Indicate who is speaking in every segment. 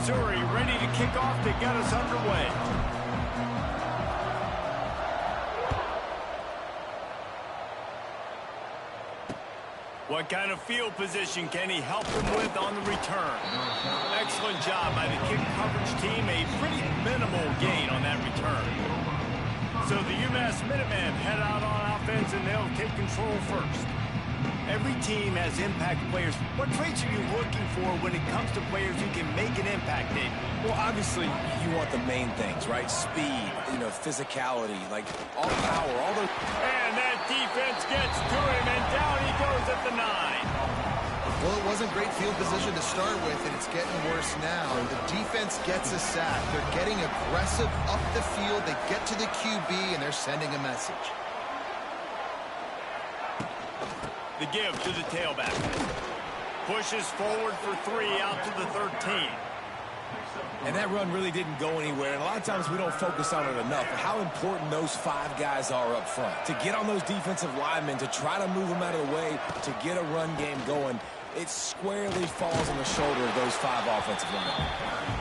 Speaker 1: Missouri ready to kick off to get us underway. What kind of field position can he help them with on the return? Excellent job by the kick coverage team. A pretty minimal gain on that return. So the UMass Minutemen head out on offense, and they'll take control first. Every team has impact players. What traits are you looking for when it comes to players who can make an impact, David?
Speaker 2: Well, obviously, you want the main things, right? Speed, physicality, like all power, all those.
Speaker 1: And that defense gets to him, and down he goes at the 9.
Speaker 3: Well, it wasn't great field position to start with, and it's getting worse now. The defense gets a sack. They're getting aggressive up the field. They get to the QB, and they're sending a message.
Speaker 1: The give to the tailback. Pushes forward for 3 out to the 13.
Speaker 2: And that run really didn't go anywhere. And a lot of times we don't focus on it enough. But how important those 5 guys are up front. To get on those defensive linemen, to try to move them out of the way, to get a run game going, it squarely falls on the shoulder of those 5 offensive linemen.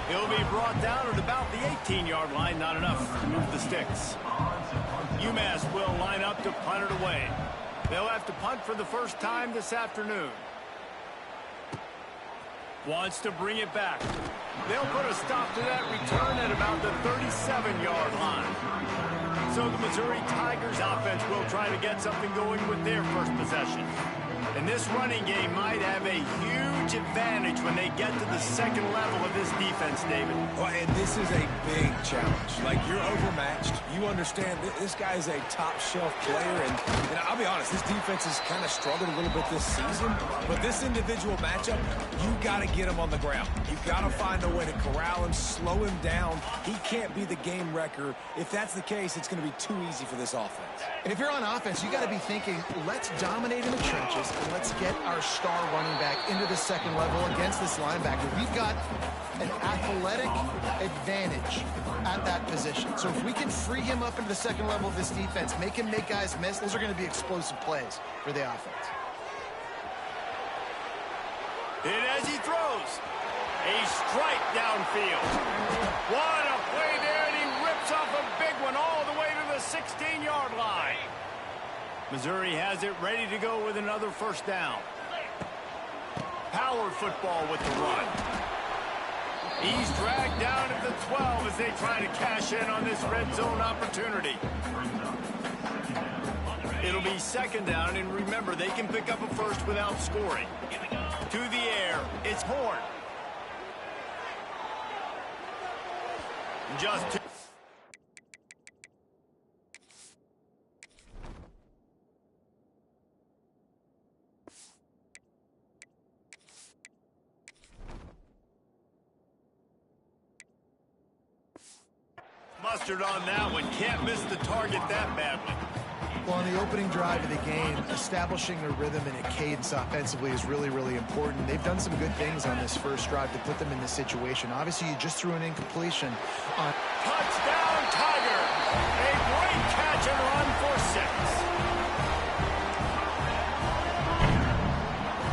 Speaker 1: He'll be brought down at about the 18-yard line. Not enough to move the sticks. UMass will line up to punt it away. They'll have to punt for the first time this afternoon. Wants to bring it back. They'll put a stop to that return at about the 37-yard line. So the Missouri Tigers offense will try to get something going with their first possession. And this running game might have a huge advantage when they get to the second level of this defense, David.
Speaker 2: Well, and this is a big challenge. Like, you're overmatched. You understand this guy is a top-shelf player. And I'll be honest, this defense has kind of struggled a little bit this season. But this individual matchup, you got to get him on the ground. You've got to find a way to corral him, slow him down. He can't be the game wrecker. If that's the case, it's going to be too easy for this offense.
Speaker 3: And if you're on offense, you got to be thinking, let's dominate in the trenches. Let's get our star running back into the second level against this linebacker. We've got an athletic advantage at that position. So if we can free him up into the second level of this defense, make him make guys miss, those are going to be explosive plays for the offense.
Speaker 1: And as he throws, a strike downfield. What a play there, and he rips off a big one all the way to the 16-yard line. Missouri has it ready to go with another first down. Power football with the run. He's dragged down at the 12 as they try to cash in on this red zone opportunity. It'll be second down, and remember, they can pick up a first without scoring. To the air, it's Horn. Just two. Mustard on that one. Can't miss the target that badly.
Speaker 3: Well, on the opening drive of the game, establishing a rhythm and a cadence offensively is really, really important. They've done some good things on this first drive to put them in this situation. Obviously, you just threw an incompletion on...
Speaker 1: Touchdown, Tiger! A great catch and run for 6.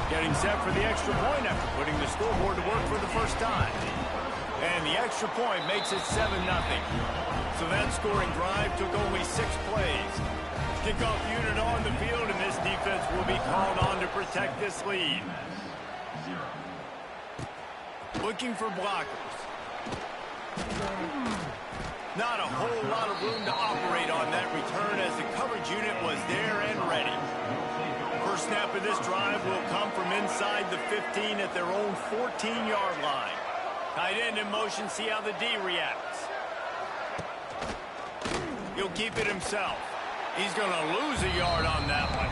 Speaker 1: Getting set for the extra point after putting the scoreboard to work for the first time. And the extra point makes it 7-0. So that scoring drive took only 6 plays. Kickoff unit on the field, and this defense will be called on to protect this lead. Looking for blockers. Not a whole lot of room to operate on that return as the coverage unit was there and ready. First snap of this drive will come from inside the 15 at their own 14-yard line. Tight end in motion, see how the D reacts. He'll keep it himself. He's going to lose a yard on that one.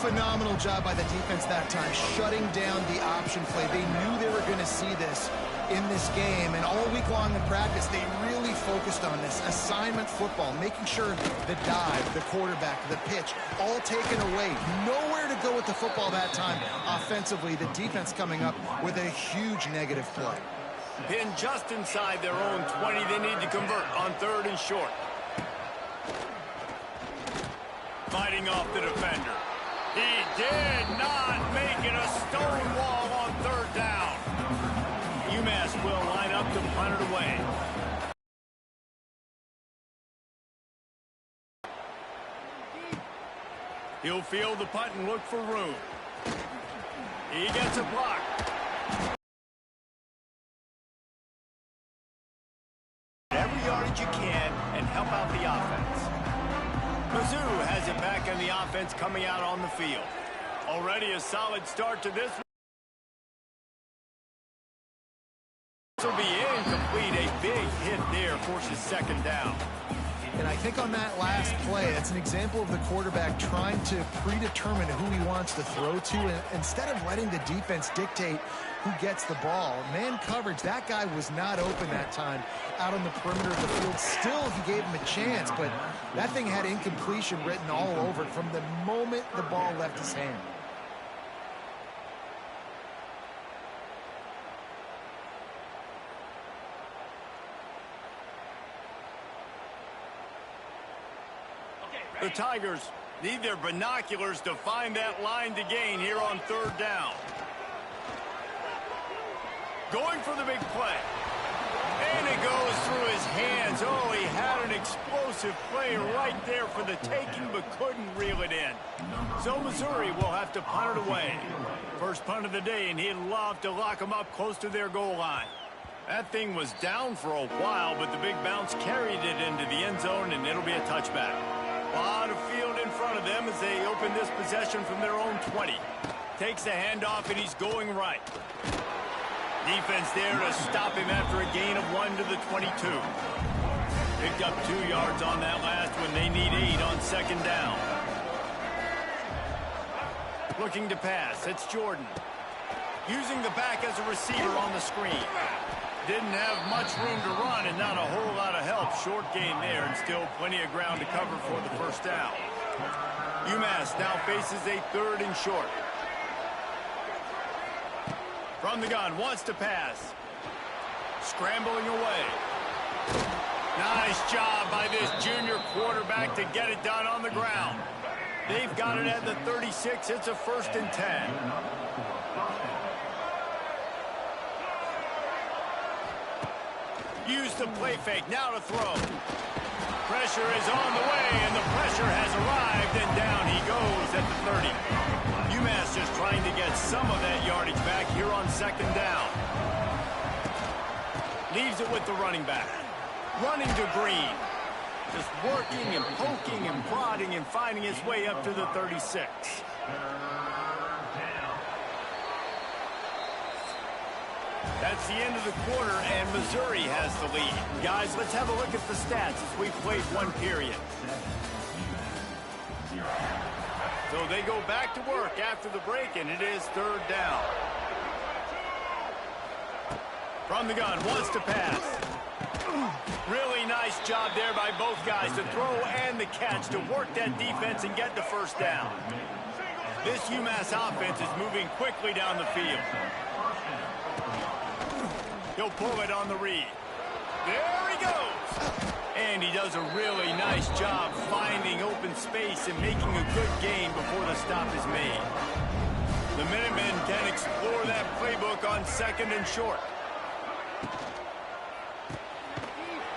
Speaker 3: Phenomenal job by the defense that time, shutting down the option play. They knew they were going to see this in this game, and all week long in practice, they really focused on this assignment football, making sure the dive, the quarterback, the pitch, all taken away. Nowhere to go with the football that time. Offensively, the defense coming up with a huge negative play.
Speaker 1: Pinned just inside their own 20. They need to convert on 3rd and short. Fighting off the defender. He did not make it a stone wall on 3rd down. UMass He'll field the punt and look for room. He gets a block. Every yardage you can and help out the offense. Mizzou has it back in the offense coming out on the field. Already a solid start to this. This will be incomplete. A big hit there forces second down.
Speaker 3: And I think on that last play, it's an example of the quarterback trying to predetermine who he wants to throw to, and instead of letting the defense dictate who gets the ball. Man coverage, that guy was not open that time out on the perimeter of the field. Still, he gave him a chance, but that thing had incompletion written all over it from the moment the ball left his hand.
Speaker 1: The Tigers need their binoculars to find that line to gain here on third down. Going for the big play. And it goes through his hands. Oh, he had an explosive play right there for the taking, but couldn't reel it in. So Missouri will have to punt it away. First punt of the day, and he'd love to lock them up close to their goal line. That thing was down for a while, but the big bounce carried it into the end zone, and it'll be a touchback. A lot of field in front of them as they open this possession from their own 20. Takes the handoff, and he's going right. Defense there to stop him after a gain of 1 to the 22. Picked up 2 yards on that last one. They need 8 on second down. Looking to pass. It's Jordan. Using the back as a receiver on the screen. Didn't have much room to run and not a whole lot of help. Short gain there and still plenty of ground to cover for the first down. UMass now faces a 3rd and short. From the gun, wants to pass. Scrambling away. Nice job by this junior quarterback to get it done on the ground. They've got it at the 36. It's a 1st and 10. Use the play fake, now to throw. Pressure is on the way, and the pressure has arrived, and down he goes at the 30. UMass just trying to get some of that yardage back here on second down. Leaves it with the running back. Running to Green. Just working and poking and prodding and finding his way up to the 36. That's the end of the quarter, and Missouri has the lead. Guys, let's have a look at the stats as we played 1 period. So they go back to work after the break, and it is 3rd down. From the gun, wants to pass. Really nice job there by both guys to throw and the catch to work that defense and get the first down. This UMass offense is moving quickly down the field. He'll pull it on the read. There he goes. And he does a really nice job finding open space and making a good gain before the stop is made. The Minutemen can explore that playbook on 2nd and short.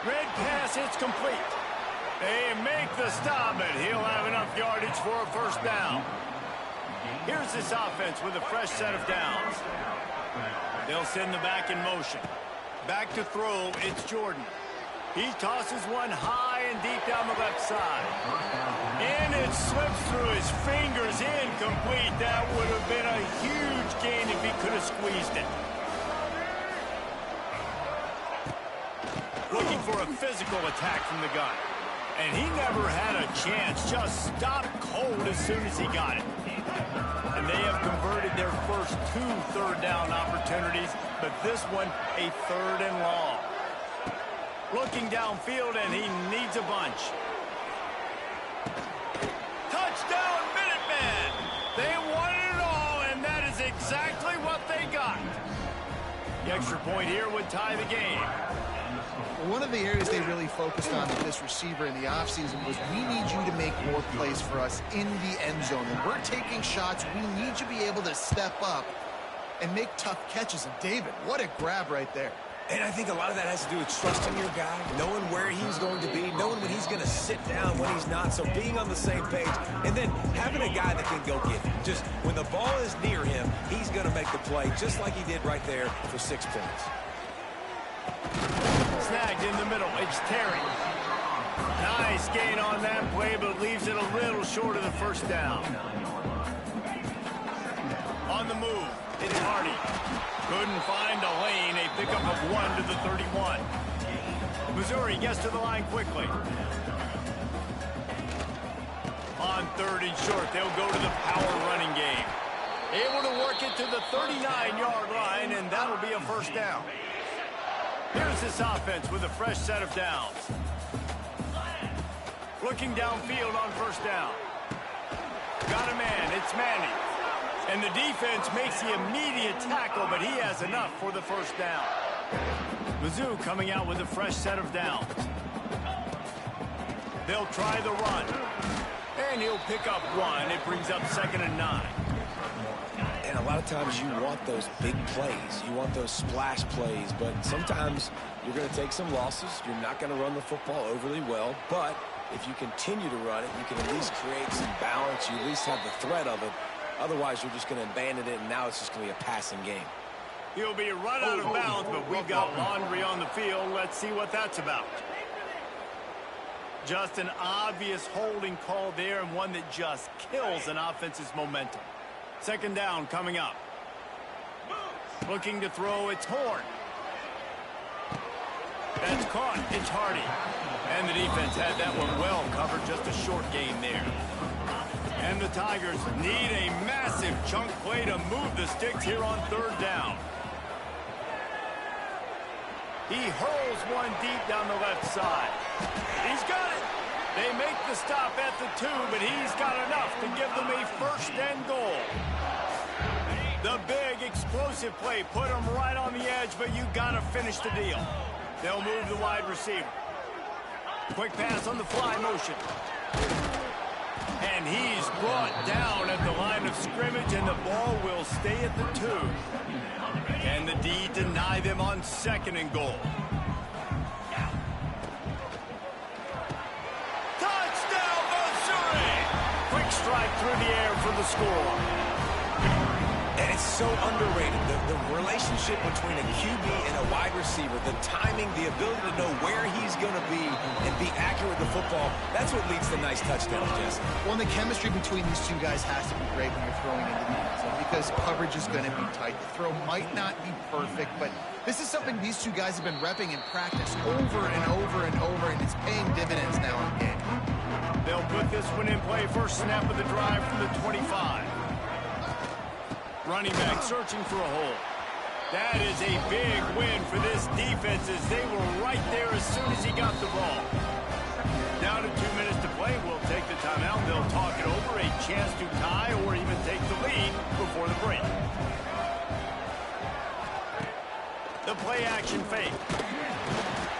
Speaker 1: Red pass, it's complete. They make the stop, but he'll have enough yardage for a first down. Here's this offense with a fresh set of downs. They'll send the back in motion. Back to throw, it's Jordan. He tosses one high and deep down the left side. And it slips through his fingers, incomplete. That would have been a huge gain if he could have squeezed it. Looking for a physical attack from the gun. And he never had a chance, just stopped cold as soon as he got it. And they have converted their first 2 third down opportunities, but this one a 3rd and long. Looking downfield, and he needs a bunch. Touchdown, Minutemen! They won it all, and that is exactly what they got. The extra point here would tie the game.
Speaker 3: One of the areas they really focused on with this receiver in the offseason was, we need you to make more plays for us in the end zone. When we're taking shots, we need you to be able to step up and make tough catches. And David, what a grab right there.
Speaker 2: And I think a lot of that has to do with trusting your guy, knowing where he's going to be, knowing when he's going to sit down, when he's not, so being on the same page, and then having a guy that can go get it. Just when the ball is near him, he's going to make the play, just like he did right there for 6 points.
Speaker 1: Snagged in the middle. It's Terry. Nice gain on that play, but leaves it a little short of the first down. On the move, it's Hardy. Couldn't find a lane. A pickup of 1 to the 31. Missouri gets to the line quickly. On 3rd and short, they'll go to the power running game. Able to work it to the 39-yard line, and that'll be a first down. Here's this offense with a fresh set of downs. Looking downfield on first down. Got a man. It's Manning. And the defense makes the immediate tackle, but he has enough for the first down. Mizzou coming out with a fresh set of downs. They'll try the run. And he'll pick up 1. It brings up 2nd and 9.
Speaker 2: And a lot of times you want those big plays. You want those splash plays. But sometimes you're going to take some losses. You're not going to run the football overly well. But if you continue to run it, you can at least create some balance. You at least have the threat of it. Otherwise, you're just going to abandon it, and now it's just going to be a passing game.
Speaker 1: He'll be run out of bounds, but we've got laundry on the field. Let's see what that's about. Just an obvious holding call there, and one that just kills an offense's momentum. 2nd down coming up. Looking to throw, it's Horn. That's caught. It's Hardy. And the defense had that one well covered. Just a short gain there. And the Tigers need a massive chunk play to move the sticks here on 3rd down. He hurls one deep down the left side. He's got it. They make the stop at the 2, but he's got enough to give them a 1st and goal. The big explosive play put him right on the edge, but you got to finish the deal. They'll move the wide receiver. Quick pass on the fly motion. And he's brought down at the line of scrimmage, and the ball will stay at the 2. Can the D deny them on 2nd and goal? Touchdown, Missouri! Quick strike through the air for the score.
Speaker 2: And it's so underrated. The relationship between a QB and a wide receiver, the timing, the ability to know where he's going to be and be accurate with the football, that's what leads to nice touchdowns, Jesse.
Speaker 3: Well, and the chemistry between these two guys has to be great when you're throwing into the end zone because coverage is going to be tight. The throw might not be perfect, but this is something these two guys have been repping in practice over and over and over, and it's paying dividends now in the game.
Speaker 1: They'll put this one in play. First snap of the drive from the 25. Running back searching for a hole. That is a big win for this defense as they were right there as soon as he got the ball. Down to 2 minutes to play. We'll take the timeout. They'll talk it over. A chance to tie or even take the lead before the break. The play action fake.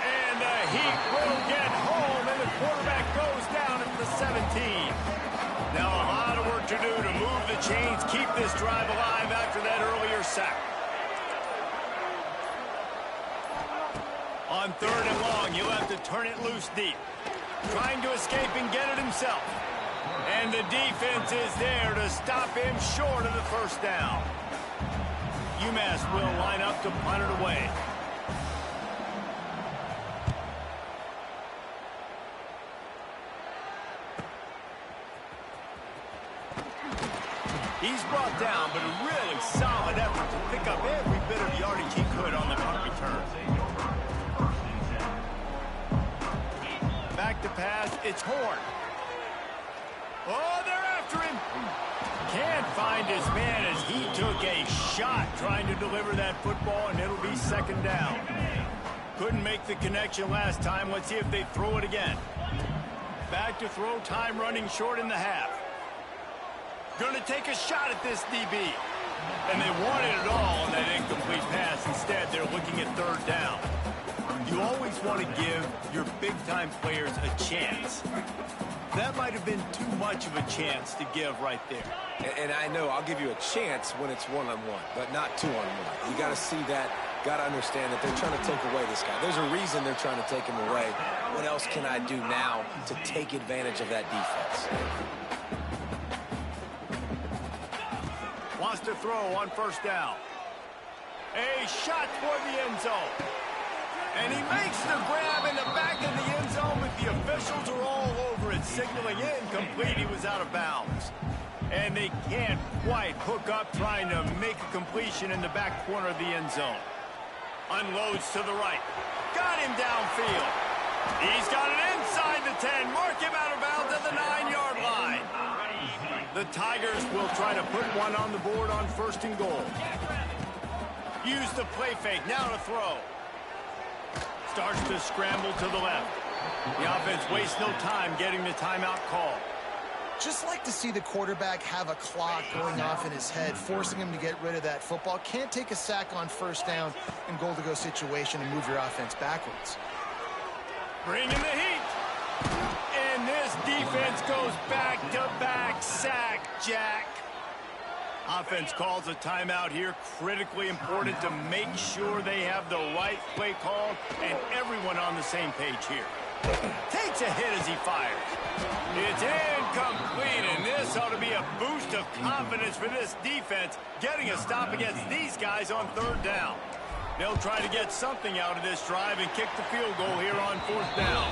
Speaker 1: And he will get home, and the quarterback goes down at the 17. Now a lot of work to do to move the chains, keep this drive alive after that earlier sack. On 3rd and long, he'll have to turn it loose deep. Trying to escape and get it himself. And the defense is there to stop him short of the first down. UMass will line up to punt it away. He's brought down, but a really solid effort to pick up every bit of yardage he could on the punt return. Back to pass, it's Horn. Oh, they're after him. Can't find his man as he took a shot trying to deliver that football, and it'll be 2nd down. Couldn't make the connection last time. Let's see if they throw it again. Back to throw, time running short in the half. Going to take a shot at this DB. And they wanted it all on that incomplete pass. Instead, they're looking at 3rd down. You always want to give your big-time players a chance. That might have been too much of a chance to give right there.
Speaker 2: And I know I'll give you a chance when it's one-on-one, but not two-on-one. You got to see that got to understand that they're trying to take away this guy. There's a reason they're trying to take him away. What else can I do now to take advantage of that defense?
Speaker 1: Wants to throw on first down. A shot toward the end zone. And he makes the grab in the back of the end zone, but the officials are all over it, signaling incomplete. He was out of bounds. And they can't quite hook up trying to make a completion in the back corner of the end zone. Unloads to the right. Got him downfield. He's got it inside the 10. Mark him out of bounds at the 9-yard line. The Tigers will try to put one on the board on first and goal. Use the play fake. Now to throw. Starts to scramble to the left. The offense wastes no time getting the timeout call.
Speaker 3: Just like to see the quarterback have a clock going off in his head, forcing him to get rid of that football. Can't take a sack on first down in goal-to-go situation and move your offense backwards.
Speaker 1: Bring in the heat. And this defense goes back-to-back sack, Jack. Offense calls a timeout here. Critically important to make sure they have the right play call and everyone on the same page here. Takes a hit as he fires. It's incomplete, and this ought to be a boost of confidence for this defense, getting a stop against these guys on third down. They'll try to get something out of this drive and kick the field goal here on fourth down.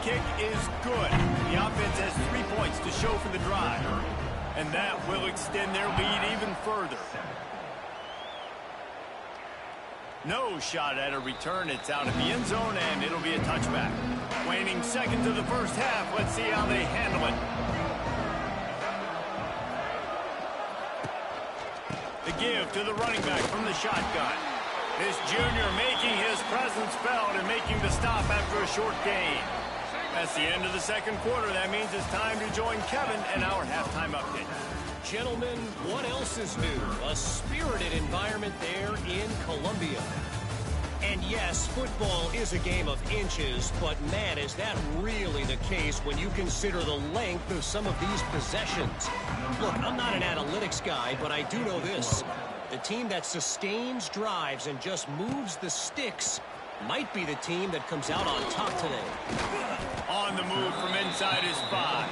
Speaker 1: Kick is good. The offense has 3 points to show for the drive, and that will extend their lead even further. No shot at a return. It's out of the end zone, and it'll be a touchback. Waning seconds of the first half. Let's see how they handle it. The give to the running back from the shotgun. This junior making his presence felt and making the stop after a short gain. That's the end of the second quarter. That means it's time to join Kevin and our halftime update.
Speaker 4: Gentlemen, what else is new? A spirited environment there in Columbia. And yes, football is a game of inches, but man, is that really the case when you consider the length of some of these possessions. Look, I'm not an analytics guy, but I do know this. The team that sustains drives and just moves the sticks might be the team that comes out on top today.
Speaker 1: On the move from inside his 5.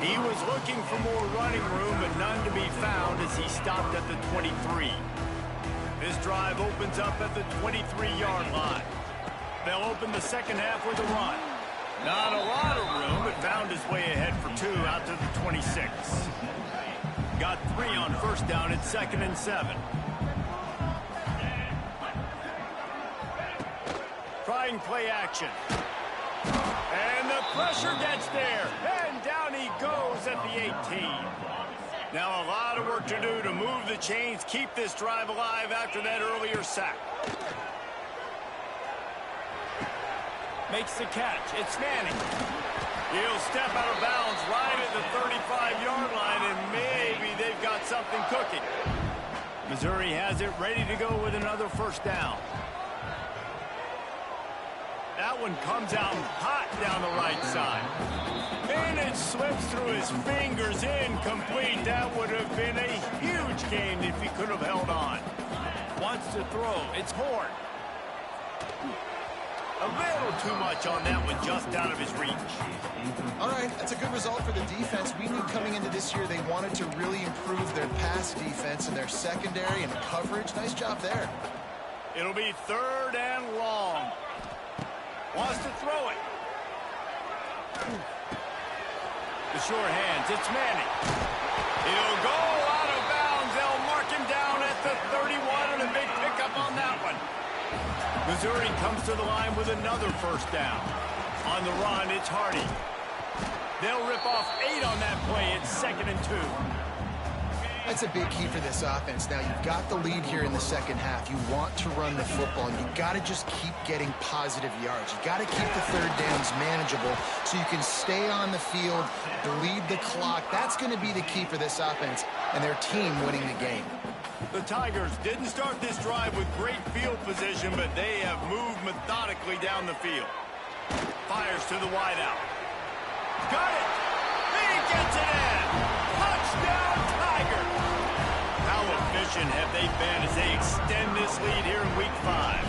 Speaker 1: He was looking for more running room, but none to be found as he stopped at the 23. This drive opens up at the 23-yard line. They'll open the second half with a run. Not a lot of room, but found his way ahead for 2 out to the 26. Got 3 on first down. It's 2nd and 7. Trying play action. And the pressure gets there. And down he goes at the 18. Now a lot of work to do to move the chains, keep this drive alive after that earlier sack. Makes the catch. It's Manning. He'll step out of bounds right at the 35-yard line, and maybe they've got something cooking. Missouri has it ready to go with another first down. That one comes out hot down the right side. And it slips through his fingers, incomplete. That would have been a huge gain if he could have held on. Wants to throw. It's Horn. A little too much on that one, just out of his reach.
Speaker 3: All right, that's a good result for the defense. We knew coming into this year they wanted to really improve their pass defense and their secondary and coverage. Nice job there.
Speaker 1: It'll be 3rd and long. Wants to throw it. The short hands. It's Manning. He'll go out of bounds. They'll mark him down at the 31, and a big pickup on that one. Missouri comes to the line with another first down. On the run, it's Hardy. They'll rip off 8 on that play. It's 2nd and 2.
Speaker 3: That's a big key for this offense. Now, you've got the lead here in the second half. You want to run the football, and you've got to just keep getting positive yards. You've got to keep the third downs manageable so you can stay on the field, bleed the clock. That's going to be the key for this offense and their team winning the game.
Speaker 1: The Tigers didn't start this drive with great field position, but they have moved methodically down the field. Fires to the wideout. Got it! He gets it in! Touchdown, Tigers! How position have they been as they extend this lead here in Week 5?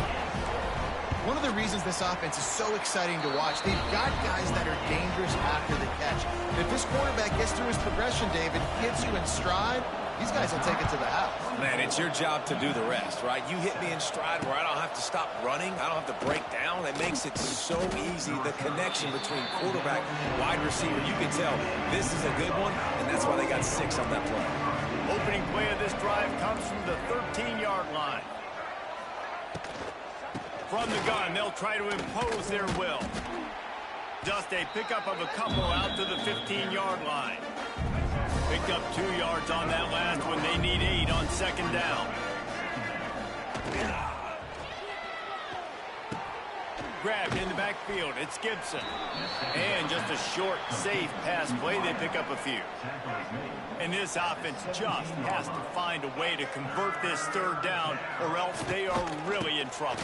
Speaker 3: One of the reasons this offense is so exciting to watch, they've got guys that are dangerous after the catch. If this quarterback gets through his progression, David, hits you in stride, these guys will take it to the house.
Speaker 2: Man, it's your job to do the rest, right? You hit me in stride where I don't have to stop running. I don't have to break down. It makes it so easy. The connection between quarterback, wide receiver, you can tell this is a good one, and that's why they got 6 on that play.
Speaker 1: Opening play of this drive comes from the 13-yard line. From the gun, they'll try to impose their will. Just a pickup of a couple out to the 15-yard line. Picked up 2 yards on that last one. They need 8 on second down. Grabbed in the backfield. It's Gibson. And just a short, safe pass play. They pick up a few. And this offense just has to find a way to convert this third down, or else they are really in trouble.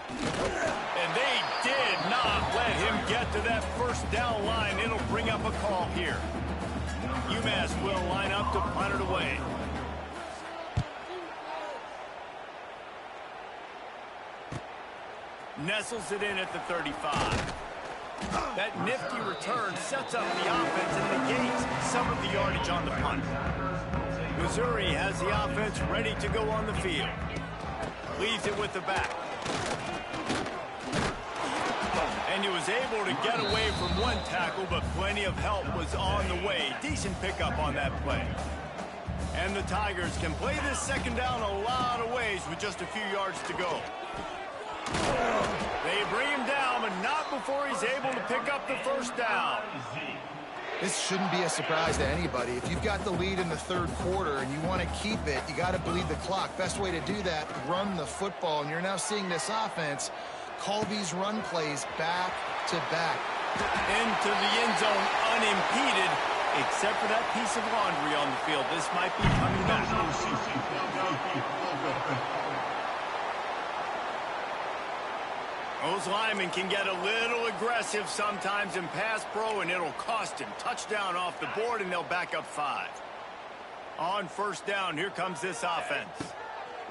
Speaker 1: And they did not let him get to that first down line. It'll bring up a call here. UMass will line up to punt it away. Nestles it in at the 35. That nifty return sets up the offense and negates some of the yardage on the punt. Missouri has the offense ready to go on the field. Leaves it with the back. And he was able to get away from one tackle, but plenty of help was on the way. Decent pickup on that play. And the Tigers can play this second down a lot of ways with just a few yards to go. They bring him down, but not before he's able to pick up the first down.
Speaker 3: This shouldn't be a surprise to anybody. If you've got the lead in the third quarter and you want to keep it, you got to bleed the clock. Best way to do that, run the football. And you're now seeing this offense call these run plays back to back.
Speaker 1: Into the end zone unimpeded, except for that piece of laundry on the field. This might be coming back. Those linemen can get a little aggressive sometimes in pass pro, and it'll cost him. Touchdown off the board, and they'll back up 5. On first down, here comes this offense.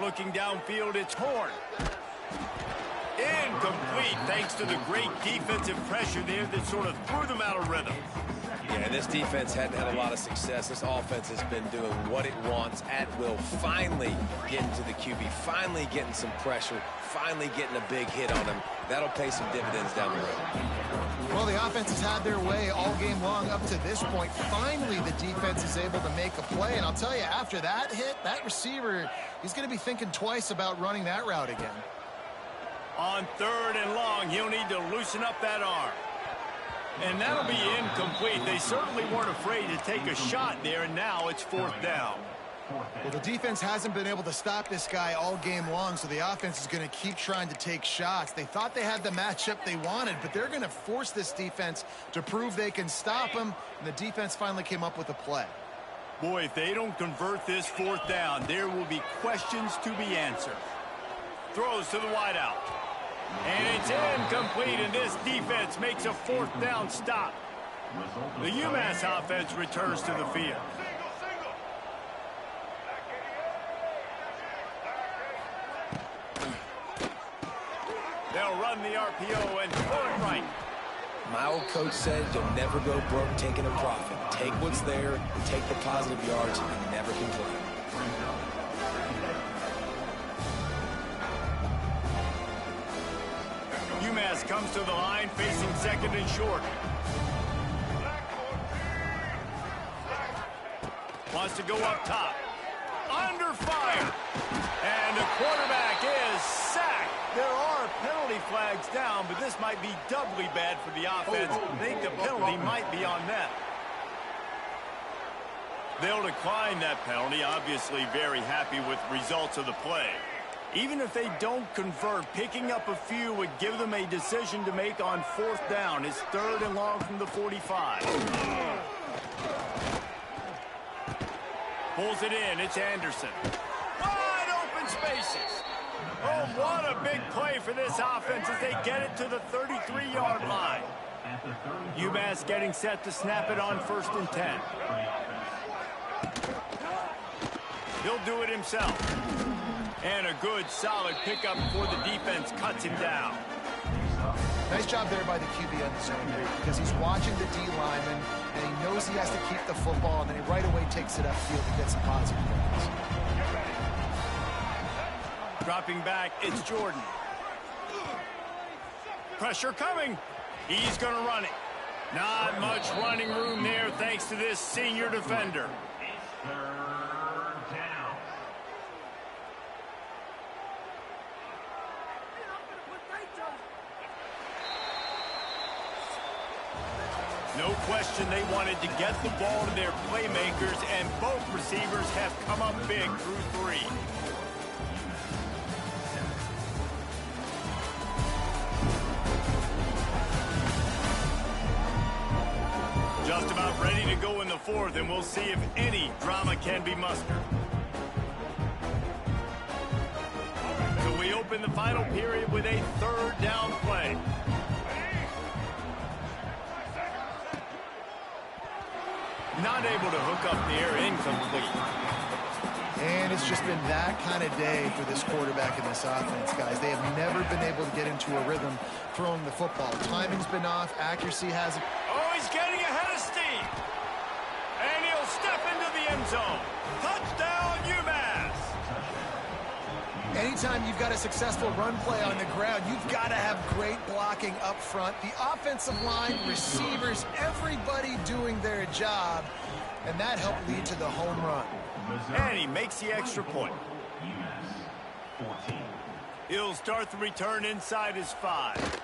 Speaker 1: Looking downfield, it's Horn. Incomplete, thanks to the great defensive pressure there that sort of threw them out of rhythm.
Speaker 2: Yeah, this defense hadn't had a lot of success. This offense has been doing what it wants at will. Finally getting to the QB, finally getting some pressure, finally getting a big hit on him. That'll pay some dividends down the road.
Speaker 3: Well, the offense has had their way all game long up to this point. Finally, the defense is able to make a play. And I'll tell you, after that hit, that receiver, he's going to be thinking twice about running that route again.
Speaker 1: On third and long, he'll need to loosen up that arm. And that'll be incomplete. They certainly weren't afraid to take a shot there, and now it's fourth down.
Speaker 3: Well, the defense hasn't been able to stop this guy all game long, so the offense is going to keep trying to take shots. They thought they had the matchup they wanted, but they're going to force this defense to prove they can stop him, and the defense finally came up with a play.
Speaker 1: Boy, if they don't convert this fourth down, there will be questions to be answered. Throws to the wideout. And it's incomplete, and this defense makes a fourth down stop. The UMass offense returns to the field. They'll run the RPO and throw it right.
Speaker 2: My old coach said you'll never go broke taking a profit. Take what's there, take the positive yards, and never complain.
Speaker 1: UMass comes to the line facing second and short. Wants to go up top. Under fire. And the quarterback is sacked. There are penalty flags down, but this might be doubly bad for the offense. I think the penalty might be on net. They'll decline that penalty, obviously very happy with results of the play. Even if they don't convert, picking up a few would give them a decision to make on fourth down. It's third and long from the 45. Pulls it in. It's Anderson. Wide open spaces. Oh, what a big play for this offense as they get it to the 33-yard line. UMass getting set to snap it on 1st and 10. He'll do it himself. And a good, solid pickup before the defense cuts him down.
Speaker 3: Nice job there by the QB on the zone read because he's watching the D lineman, and he knows he has to keep the football, and then he right away takes it upfield to get some positive points.
Speaker 1: Dropping back, it's Jordan. Pressure coming. He's going to run it. Not much running room there thanks to this senior defender. No question they wanted to get the ball to their playmakers, and both receivers have come up big through 3. Just about ready to go in the 4th, and we'll see if any drama can be mustered. So we open the final period with a 3rd down play. Not able to hook up there, incomplete.
Speaker 3: And it's just been that kind of day for this quarterback and this offense, guys. They have never been able to get into a rhythm throwing the football. Timing's been off. Accuracy hasn't.
Speaker 1: Oh, he's getting ahead of steam. And he'll step into the end zone. Touchdown, UMass.
Speaker 3: Anytime you've got a successful run play on the ground, you've got to have great blocking up front. The offensive line, receivers, everybody doing their job. And that helped lead to the home run.
Speaker 1: And he makes the extra point. He'll start the return inside his 5.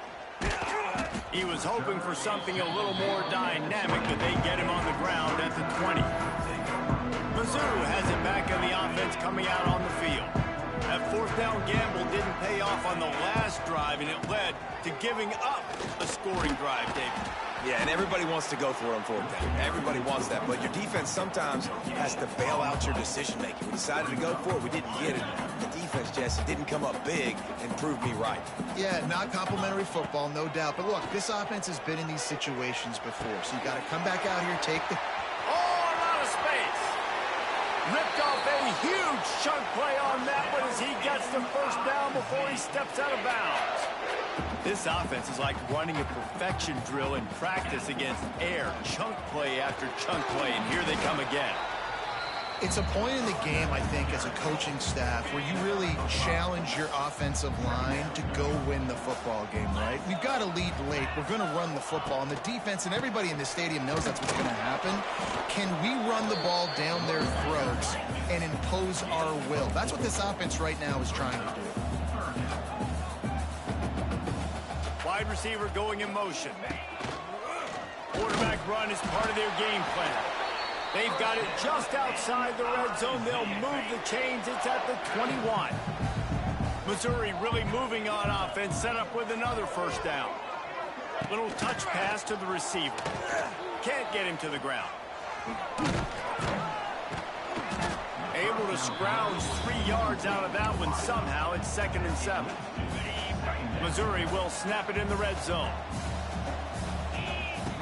Speaker 1: He was hoping for something a little more dynamic, but they get him on the ground at the 20. Mizzou has it back on the offense coming out on the field. That 4th down gamble didn't pay off on the last drive, and it led to giving up a scoring drive, David.
Speaker 2: Yeah, and everybody wants to go for it on 4th down. Everybody wants that, but your defense sometimes has to bail out your decision-making. We decided to go for it. We didn't get it. The defense, Jesse, didn't come up big and prove me right.
Speaker 3: Yeah, not complimentary football, no doubt. But look, this offense has been in these situations before, so you got to come back out here, take the...
Speaker 1: Oh, a lot of space. Ripped off a huge chunk play on that one as he gets the 1st down before he steps out of bounds. This offense is like running a perfection drill in practice against air. Chunk play after chunk play, and here they come again.
Speaker 3: It's a point in the game, I think, as a coaching staff where you really challenge your offensive line to go win the football game, right? We've got to lead late. We're going to run the football, and the defense and everybody in the stadium knows that's what's going to happen. Can we run the ball down their throats and impose our will? That's what this offense right now is trying to do.
Speaker 1: Wide receiver going in motion. Quarterback run is part of their game plan. They've got it just outside the red zone. They'll move the chains. It's at the 21. Missouri really moving on offense, set up with another 1st down. Little touch pass to the receiver. Can't get him to the ground. Able to scrounge 3 yards out of that one somehow. It's 2nd and 7. Missouri will snap it in the red zone.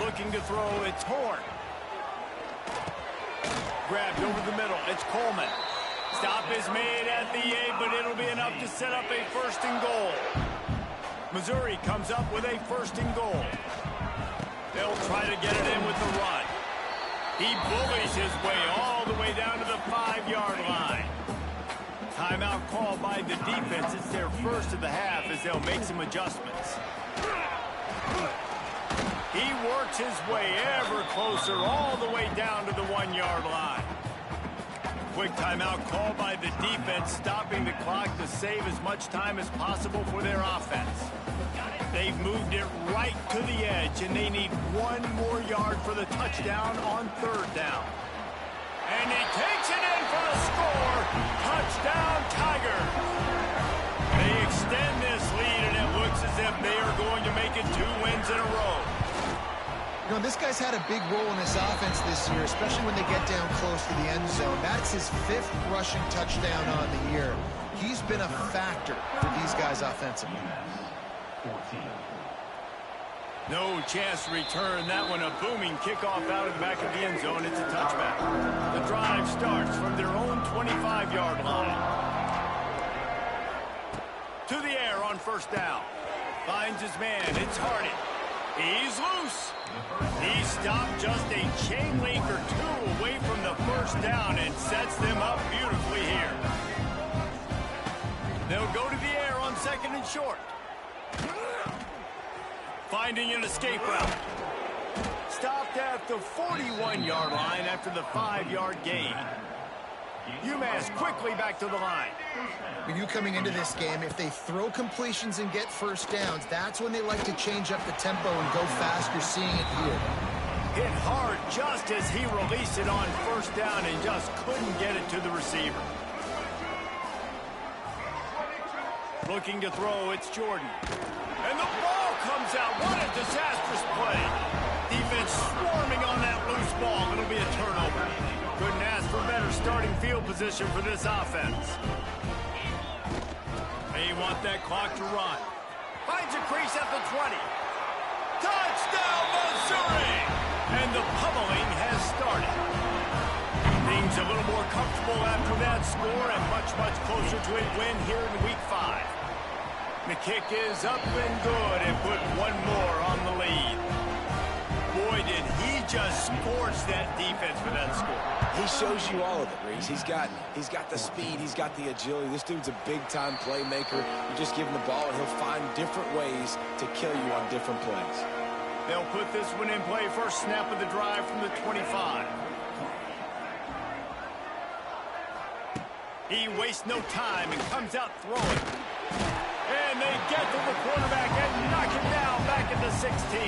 Speaker 1: Looking to throw, it's Horn. Grabbed over the middle, it's Coleman. Stop is made at the 8, but it'll be enough to set up a 1st and goal. Missouri comes up with a 1st and goal. They'll try to get it in with the run. He bullies his way all the way down to the 5-yard line. Timeout called by the defense. It's their 1st of the half as they'll make some adjustments. He works his way ever closer all the way down to the 1-yard line. Quick timeout called by the defense, stopping the clock to save as much time as possible for their offense. They've moved it right to the edge, and they need 1 more yard for the touchdown on 3rd down. And he takes it in for the score. Touchdown, Tiger. They extend this lead, and it looks as if they are going to make it 2 wins in a row.
Speaker 3: You know, this guy's had a big role in this offense this year, especially when they get down close to the end zone. That's his 5th rushing touchdown on the year. He's been a factor for these guys offensively.
Speaker 1: No chance to return that one. A booming kickoff out of the back of the end zone. It's a touchback. The drive starts from their own 25 5-yard line. To the air on first down. Finds his man. It's Hardy. He's loose. He stopped just a chain link or two away from the first down and sets them up beautifully here. They'll go to the air on second and short. Finding an escape route. Stopped at the 41-yard line after the 5-yard gain. UMass quickly back to the line.
Speaker 3: When you coming into this game, if they throw completions and get first downs, that's when they like to change up the tempo and go fast. You're seeing it here.
Speaker 1: Hit hard just as he released it on first down and just couldn't get it to the receiver. Looking to throw, it's Jordan. And the ball comes out. What a disastrous play. Defense swarming on that loose ball. It'll be a turnover. Couldn't ask for better starting field position for this offense. They want that clock to run. Finds a crease at the 20. Touchdown, Missouri! And the pummeling has started. Things a little more comfortable after that score and much, much closer to a win here in Week 5. The kick is up and good and put one more on the lead. Boy, did he just scorch that defense for that score.
Speaker 2: He shows you all of it, Reese. He's got the speed. He's got the agility. This dude's a big-time playmaker. You just give him the ball, and he'll find different ways to kill you on different plays.
Speaker 1: They'll put this one in play. First snap of the drive from the 25. He wastes no time and comes out throwing. And they get to the quarterback and knock him down back at the 16.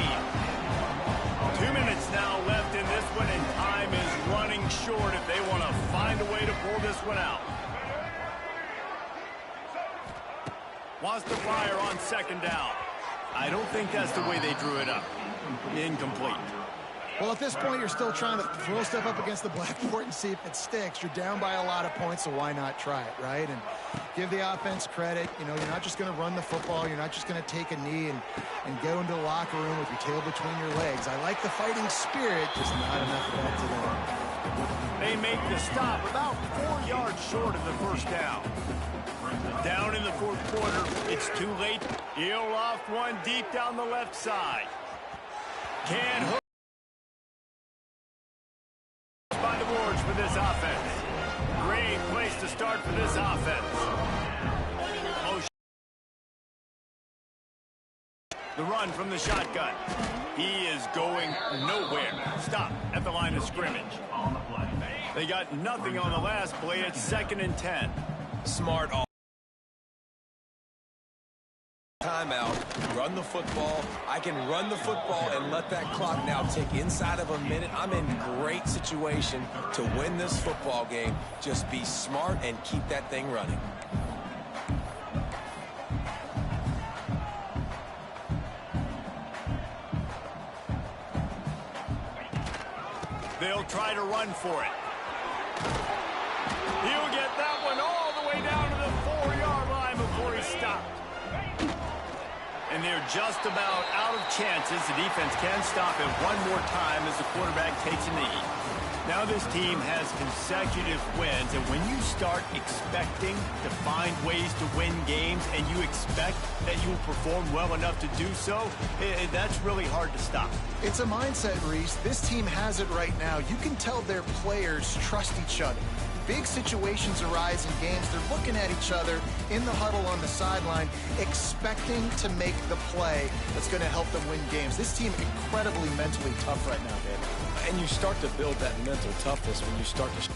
Speaker 1: 2 minutes now left in this one, and time is running short if they want to find a way to pull this one out. Wants to fire on second down. I don't think that's the way they drew it up. Incomplete.
Speaker 3: Well, at this point, you're still trying to throw stuff up against the blackboard and see if it sticks. You're down by a lot of points, so why not try it, right? And give the offense credit. You know, you're not just going to run the football. You're not just going to take a knee and go into the locker room with your tail between your legs. I like the fighting spirit, just not enough of that today.
Speaker 1: They make the stop about 4 yards short of the first down. Down in the fourth quarter, it's too late. He'll loft one deep down the left side. Can't hook by the boards for this offense. Great place to start for this offense. Motion. The run from the shotgun. He is going nowhere. Stop at the line of scrimmage. They got nothing on the last play. It's 2nd and 10.
Speaker 2: Smart all. Timeout, run the football. I can run the football and let that clock now tick inside of a minute. I'm in great situation to win this football game. Just be smart and keep that thing running.
Speaker 1: They'll try to run for it. He'll get that one all the way down to the 4-yard line before he stopped. And they're just about out of chances. The defense can stop it one more time as the quarterback takes a knee. Now this team has consecutive wins, and when you start expecting to find ways to win games and you expect that you will perform well enough to do so, that's really hard to stop.
Speaker 3: It's a mindset, Reese. This team has it right now. You can tell their players trust each other. Big situations arise in games. They're looking at each other in the huddle on the sideline, expecting to make the play that's going to help them win games. This team incredibly mentally tough right now, David.
Speaker 2: And you start to build that mental toughness when you start to